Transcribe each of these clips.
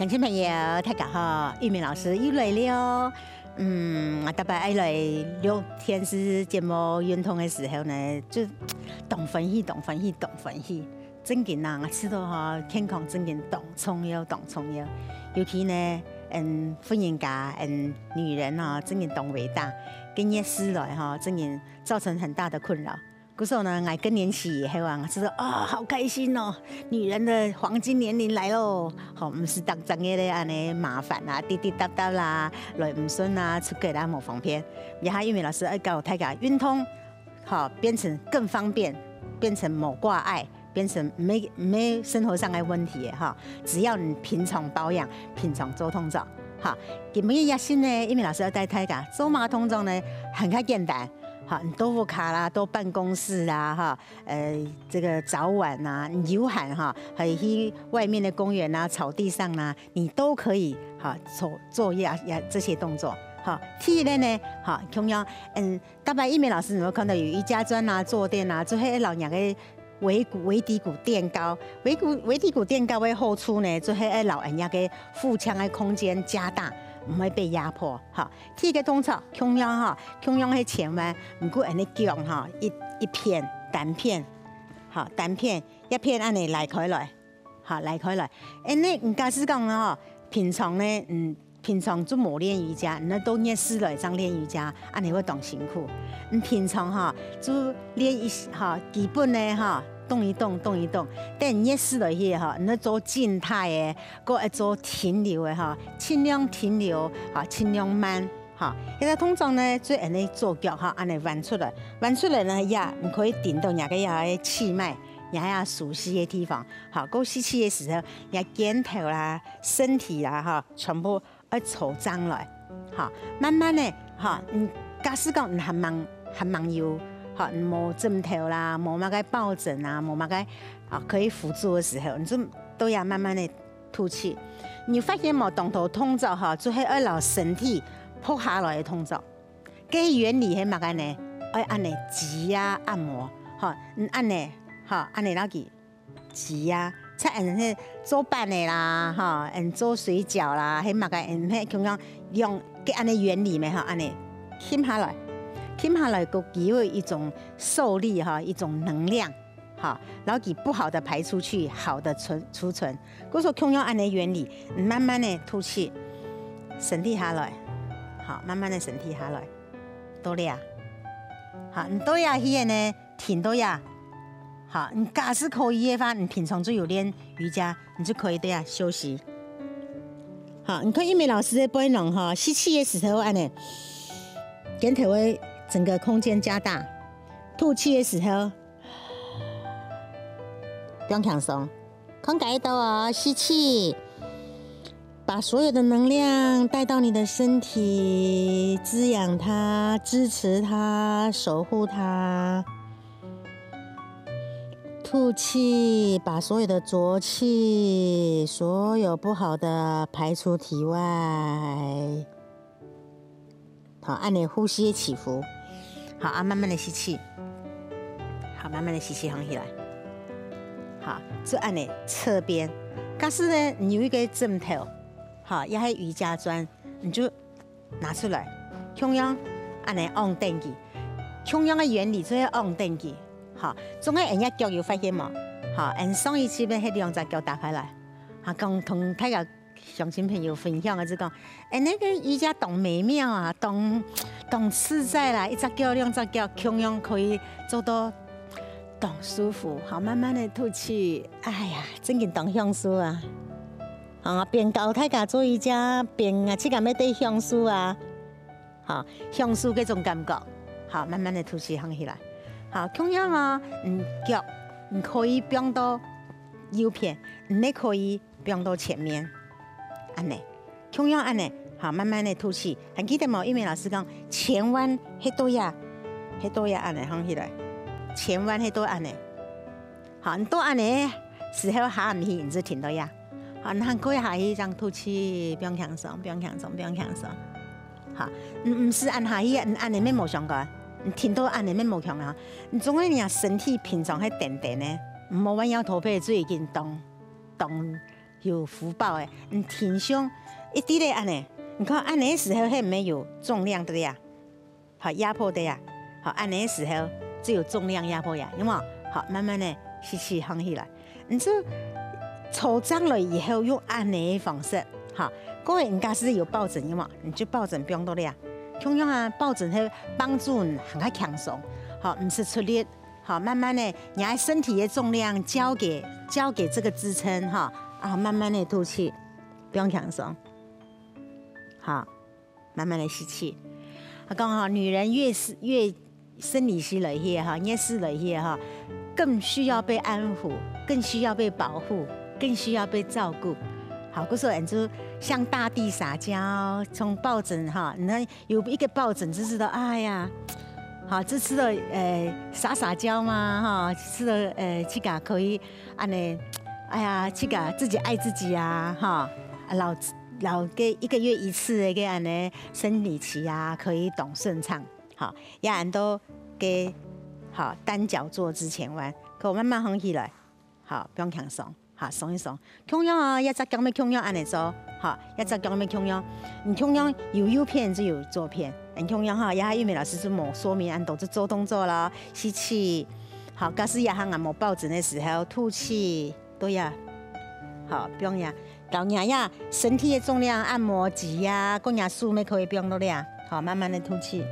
乡亲朋友，大家好，玉明老师又来了。我特别爱来聊天时节目运动的时候呢，就动欢喜，动欢喜，动欢喜。真紧啊，我知道哈，健康真紧动重要，动重要。尤其呢，婚姻家，女人啊，真紧动伟大，跟夜思来哈，真紧造成很大的困扰。故时候呢，我更年期以后啊，我知道啊，好开心哦，女人的黄金年龄来喽。好，不是当整夜的安尼麻烦啦，滴滴答答啦，来唔顺啦，出轨啦，无方便。也还玉美老师爱教大家运通，好变成更方便，变成某挂碍，变成没生活上的问题哈。只要你平常保养，平常做通照，好，今日热心呢，玉美老师要带大家做马通照呢，很简单。好，你豆腐卡啦，都办公室啦，哈，这个早晚啊，你游喊哈，还有去外面的公园啊、草地上啊，你都可以哈做这些动作。好，第二呢，好，同样，大白一美老师有没有看到有瑜伽砖啊、坐垫啊，做迄老娘的尾骶骨垫高，尾骶骨垫高的好处呢，做迄老人家的腹腔的空间加大。唔会被压迫，哈。第一个动作，同样哈，同样喺前弯，唔过安尼姜哈，一片单片，好单片一片安尼来开来，好来开来。你唔假使讲哈，平常呢，平常做冇练瑜伽，那都热死来张练瑜伽，安尼会当辛苦。平常哈，就练一哈基本的哈。动一动，动一动，但热死落去哈，你做静态的，搁一做停留的哈，尽量停留，哈，尽量慢，哈。现在通常呢，最安尼做脚哈，安尼弯出来呢呀，你可以顶到哪个呀气脉，呀熟悉的地方，好，够吸气的时候，呀肩头啦、身体啦哈，全部要抽张来，好，慢慢的哈，假使讲你还忙有。好，冇枕头啦，冇那个抱枕啊，冇那个可以辅助的时候，你就都要慢慢的吐气。你发现冇动头通照哈，就系要让身体扑下来的通照。cái原理系乜个呢？要按呢挤啊按摩，好，按呢，好按呢那个挤啊，才按做饭的啦，哈，做水饺啦，系乜个？咁样用嘅按呢原理咪哈，按呢轻下来。停下来，给予一种受力哈，一种能量，好，然后给不好的排出去，好的储存。我说同样按的原理，慢慢的吐气，身体下来，好，慢慢的身体下来，多呀，好，你多呀去呢，停多呀，好，你假使可以的话，你平常就有练瑜伽，你就可以对呀休息。好，你看玉美老师的背容哈，吸气的时候按呢，肩头会。整个空间加大，吐气的时候不用放松，空改到哦，吸气，把所有的能量带到你的身体，滋养它，支持它，守护它。吐气，把所有的浊气，所有不好的排出体外。好，按你呼吸的起伏。好啊，慢慢的吸气，好，慢慢的吸气，放起来。好，就按你侧边。假使呢，你有一个枕头，好，也系瑜伽砖，你就拿出来，同样按你按电机，同样的原理就是按电机。好，总系人家脚有发现嘛？好，上一期呢，迄两只脚打开来，啊，同大家乡亲朋友分享的就讲，那个瑜伽动美妙啊，动自在啦，一只脚两只脚，同样可以做到动舒服。好，慢慢的吐气，哎呀，真紧动享受啊！啊，边教大家做瑜伽，边去咁要对享受啊，好，享受嗰种感觉。好，慢慢的吐气，放起来。好，同样啊，脚你可以放到右边，你可以放到前面，安尼，同样安尼。好，慢慢的吐气。还记得冇？玉美老师讲前弯迄多呀安尼放起来，前弯迄多安尼。好，你多安尼时候下唔去，你就停到呀。好，你可以下去这样吐气，不用放松，不用放松，不用放松。好，唔是按下去，按你咩冇相干，你停到按你咩冇强啊。你总系你身体平常喺定定呢，唔好弯腰驼背，最近动有福报诶，挺胸一滴的安尼，你看安尼的时候，还没有重量的呀，好压迫的呀，好安尼的时候只有重量压迫呀，有没有？好，慢慢的吸气放起来，你就抽张了以后用安尼的方式，好，各位人家是有抱枕有没有？你就抱枕不用多的呀，同样啊，抱枕会帮助你很快强松，好，不是出力。好，慢慢的，你把身体的重量交给这个支撑哈，啊，慢慢的吐气，不用强松。好，慢慢的吸气。我讲哈，女人越生理期来些哈，越是来些哈，更需要被安抚，更需要被保护，更需要被照顾。好，可是人就向大地撒娇，从抱枕哈，你看有一个抱枕就知道，哎呀。好，这次的撒娇嘛，哈，吃的这个可以安尼，哎呀，这个自己爱自己啊，哈，老给1个月1次的个安尼生理期啊，可以懂顺畅，好，也人都给好单脚坐之前弯，可我慢慢放起来，好，不用强松，好，松一松，同样啊，一只脚要同样安尼做，好，一只脚要同样，你同样有片就有左片。同样哈，也玉美老师就冇说明，俺都是做动作啦，吸气，好，假使也行俺冇抱枕的时候，吐气，对呀，好，不用呀，老娘呀，身体的重量按摩挤压，公呀舒没可以不用多呀，好，慢慢的吐气，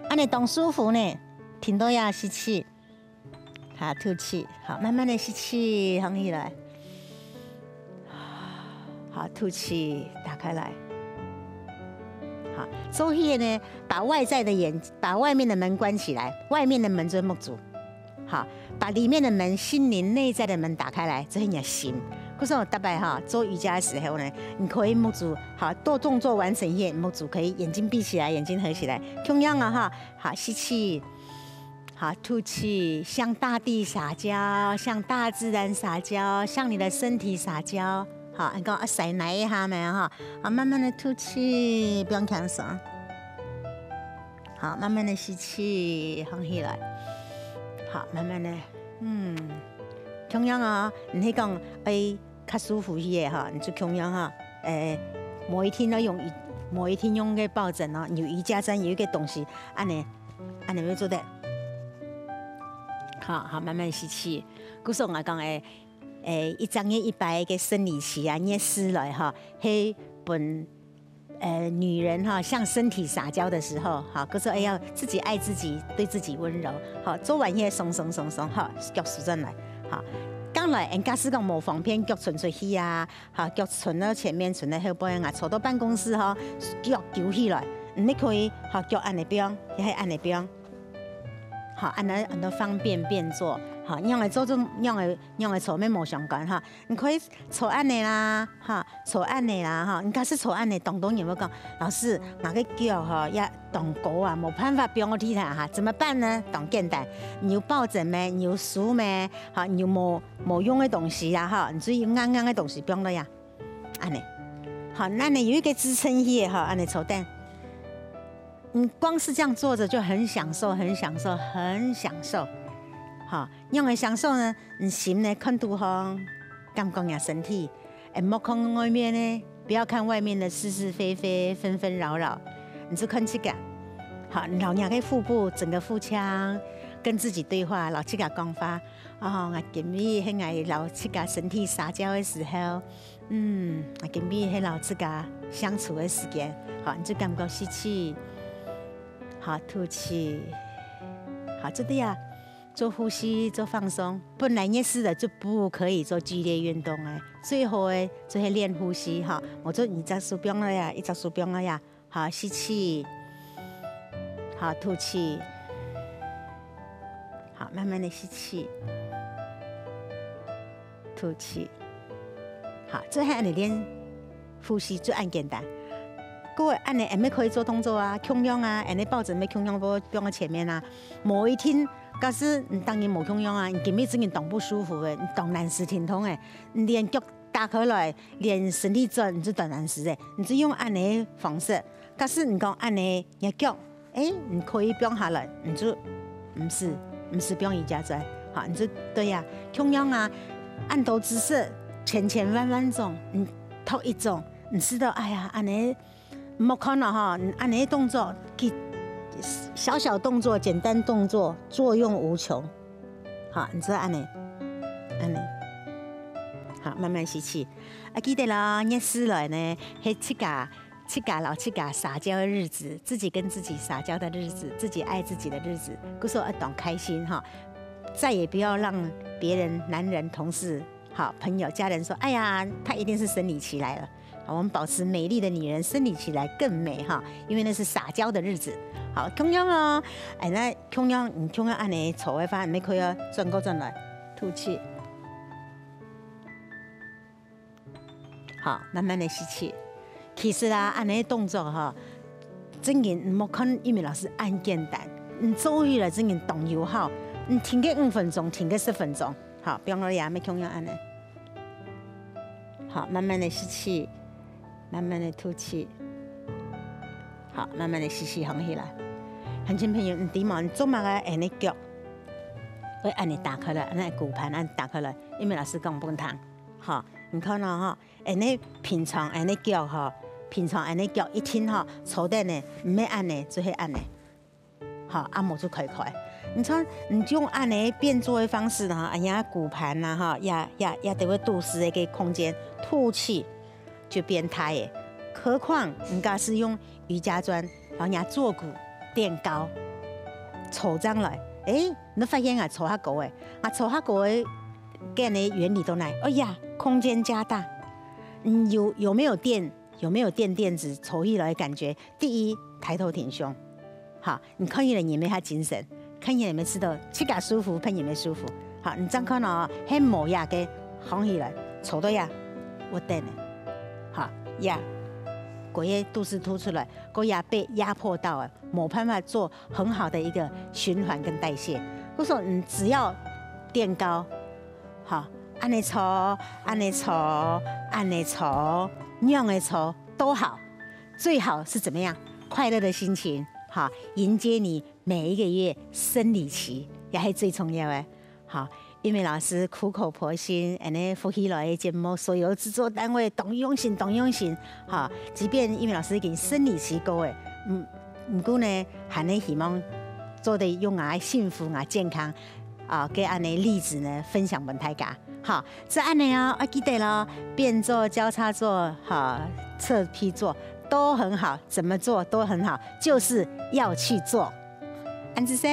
安尼懂舒服呢，挺多呀，吸气，好，吐气，好，慢慢的吸气，放起来，好，吐气，打开来。好，做些呢，把外面的门关起来，外面的门就是木主。好，把里面的门，心灵内在的门打开来，这是你的心。可是我大概哈做瑜伽的时候呢，你可以木主好多动作完成一木主可以眼睛闭起来，眼睛合起来，同样啊哈，好吸气，好吐气，向大地撒娇，向大自然撒娇，向你的身体撒娇。好，你讲塞奶一下没哈？好，慢慢的吐气，不用强松。好，慢慢的吸气，放起来。好，慢慢的，同样啊，你去讲较舒服些哈，你就同样哈，每一天用个抱枕哦，有瑜伽枕有一个东西，按你要做的。好，慢慢吸气。古时我讲一张一百个生理期啊，捏湿了哈，黑本女人哈向身体撒娇的时候，好，可是要自己爱自己，对自己温柔，好，做完嘢松，好，脚舒转来，好，刚来人家是讲无方便脚伸出去啊，好，脚伸到前面，伸到后背啊，坐到办公室哈，脚揪起来，你可以好脚按那边，也系按那边，好，按到方便变做。好，用来做用来坐咩冇相干哈，你可以坐按你啦，哈，坐按你啦哈，你假使坐按你，东有没有讲？老师，我个脚哈也动高啊，冇办法变我体态哈，怎么办呢？动简单，你有抱枕咩？你有书咩？好，你有冇用的东西呀哈，你只有硬的东西不用了呀，按你，好，那你有一个支撑叶哈，按你坐凳。你光是这样坐着就很享受，很享受，很享受。好，用来享受呢，你心呢看杜方，感觉呀身体，莫看外面呢，不要看外面的是是非非、纷纷扰扰，你就看这个。好，老娘的腹部，整个腹腔，跟自己对话，老这个讲法，我今日喺我老这个身体撒娇的时候，我今日喺老这个相处的时间，好，你就感觉吸气，好吐气，好，这里呀。做呼吸，做放松。本来热死的就不可以做剧烈运动哎，最好的就是练呼吸哈。我做2只手柄了呀，1只手柄了呀。好，吸气，好吐气，好慢慢的吸气，吐气。好，最后你练呼吸最按简单。各位按你还没可以做动作啊，胸仰啊，按你抱枕没胸仰不放在前面啊，某一天。假使你当然冇胸仰啊，你今日真係动不舒服嘅，你动难时挺痛嘅，你连脚打开来，连身体转，你就动难时嘅，你就用按呢方式。假使你讲按呢，你脚，你可以放下来，你就唔是放瑜伽砖，好，你就对呀，胸仰啊，按头姿势，千千万万种，头一种，你知道，哎呀，安尼莫可能哈，安尼动作，小小动作、简单动作，作用无穷。好，你知道安尼，好，慢慢吸气。记得啦，热死来呢，迄七家老七家撒娇的日子，自己跟自己撒娇的日子，自己爱自己的日子，故说要懂开心哈，再也不要让别人、男人、同事、好朋友、家人说，哎呀，她一定是生理期来了。好，我们保持美丽的女人生理期来更美哈，因为那是撒娇的日子。好，同样哦，那同样按你坐的话，你可以转过转来，吐气。好，慢慢的吸气。其实啦，按那动作哈，真嘅唔好看英文老师按简单，做起来真嘅动又好，停个5分钟，停个10分钟。好，不用了呀，没同样按呢。好，慢慢的吸气。慢慢的吐气，好，慢慢的吸气放起来。乡亲朋友，你点嘛？你做嘛个按你脚，会按你打开来，按骨盘按打开来。因为老师讲不通，好，你看到哈，按你平常按你脚哈，平常按你脚一听哈，坐垫呢唔要按呢，就去按呢，好，按摩就快快。你看，你用按呢变做的方式哈，按压骨盘呐哈，也得会肚脐的个空间，吐气。就变态耶，何况人家是用瑜伽砖帮人家坐骨垫高，抽上来，你发现啊，抽下高诶，抽下高诶，跟的原理都来，哎呀，空间加大，有没有垫？有没有垫子？抽起来的感觉，第一，抬头挺胸，好，你看起来有没有他精神？看起来有没有吃到膝盖舒服，看有没有舒服？好，你这样看到很磨牙嘅，放起来，抽到呀，我等呢。好呀，果叶肚子凸出来，果牙被压迫到了，没办法做很好的一个循环跟代谢。我说你只要垫高，好，按你抽，按你抽，按你抽，用的抽都好，最好是怎么样？快乐的心情，好，迎接你每一个月生理期，也是最重要的。好。玉美老师苦口婆心，负起来的节目，所有制作单位懂用心，哈，即便玉美老师已经生理期过诶，不过呢，还能希望做得用幸福健康给安尼例子呢分享给大家。好，这安尼记得咯，变坐、交叉坐、侧劈坐都很好，怎么做都很好，就是要去做。安子说。